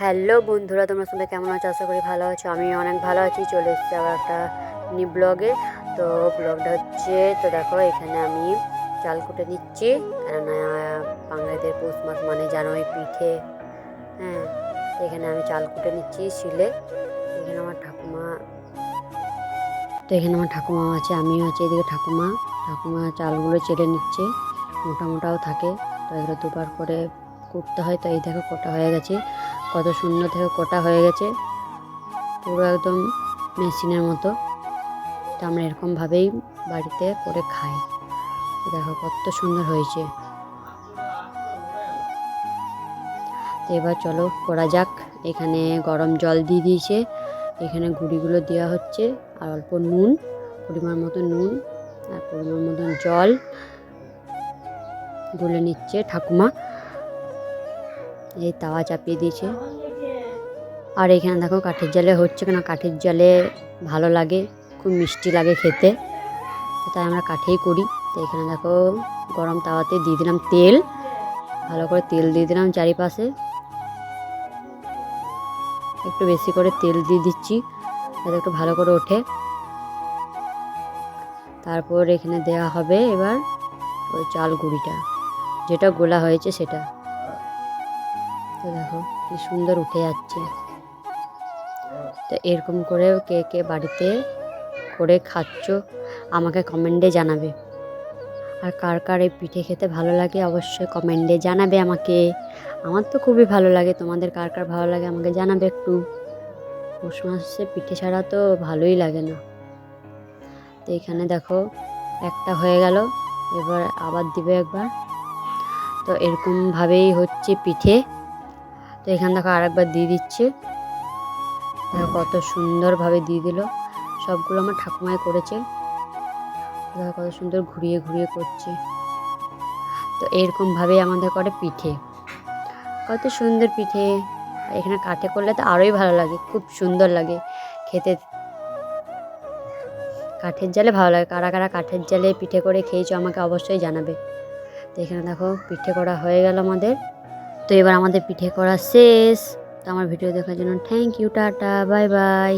Hello বন্ধুরা, তোমরা সবাই কেমন আছো? আশা করি ভালো আছো। আমি অনেক ভালো আছি। চলে এসেছি আবার একটা মিনি ব্লগে। তো ব্লগটা হচ্ছে, তো দেখো এখানে আমি চাল কুটে নিচ্ছি, কেননা বাঙালিদের পৌষ মাস মানে জানোই পিঠে। হ্যাঁ, তো এখানে আমি চাল কুটে নিচ্ছি শিলে। এখানে আমার ঠাকুমা, তো এখানে আমার ঠাকুমা আছে, আমিও আছি এদিকে। ঠাকুমা চালগুলো চেলে নিচ্ছে, মোটা মোটাও থাকে, তো এগুলো দুবার করে কুটতে হয়। তো এই দেখো কোটা হয়ে গেছে, কত সুন্দর থেকে কোটা হয়ে গেছে, পুরো একদম মেশিনের মতো। তো আমরা এরকমভাবেই বাড়িতে করে খাই। তো দেখো কত সুন্দর হয়েছে। তো এবার চলো করা যাক। এখানে গরম জল দিয়ে দিয়েছে, এখানে গুঁড়িগুলো দেওয়া হচ্ছে, আর অল্প নুন, পরিমাণ মতো নুন আর পরিমাণ মতন জল গুলে নিচ্ছে ঠাকুমা। এই তাওয়া চাপিয়ে দিয়েছে, আর এখানে দেখো কাঠের জালে হচ্ছে, কেন কাঠের জালে ভালো লাগে, খুব মিষ্টি লাগে খেতে, তাই আমরা কাঠেই করি। তো এখানে দেখো গরম তাওয়াতে দিয়ে দিলাম তেল, ভালো করে তেল দিয়ে দিলাম চারিপাশে, একটু বেশি করে তেল দিয়ে দিচ্ছি যাতে একটু ভালো করে ওঠে। তারপর এখানে দেওয়া হবে এবার ওই চাল গুঁড়িটা, যেটা গোলা হয়েছে সেটা। তো দেখো কি সুন্দর উঠে যাচ্ছে। তো এরকম করে কে কে বাড়িতে করে খাচ্ছ আমাকে কমেন্টে জানাবে। আর কার কার এই পিঠে খেতে ভালো লাগে অবশ্যই কমেন্টে জানাবে আমাকে। আমার তো খুবই ভালো লাগে, তোমাদের কার কার ভালো লাগে আমাকে জানাবে একটু। পৌষ মাসে পিঠে ছাড়া তো ভালোই লাগে না। তো এখানে দেখো একটা হয়ে গেল, এবার আবার দিবে একবার। তো এরকমভাবেই হচ্ছে পিঠে। তো এখানে দেখো আরেকবার দিয়ে দিচ্ছে, দেখো কত সুন্দরভাবে দিয়ে দিল। সবগুলো আমার ঠাকুমাই করেছে, দেখো কত সুন্দর ঘুরিয়ে ঘুরিয়ে করছে। তো এরকমভাবেই আমাদের করে পিঠে, কত সুন্দর পিঠে। এখানে কাঠে করলে তো আরোই ভালো লাগে, খুব সুন্দর লাগে খেতে। কাঠের জালে ভালো লাগে, কারা কারা কাঠের জালে পিঠে করে খেয়েছো আমাকে অবশ্যই জানাবে। তো এখানে দেখো পিঠে করা হয়ে গেল আমাদের। তো এবার আমাদের পিঠে করা শেষ। তো আমার ভিডিও দেখার জন্য thank you, tata, bye by.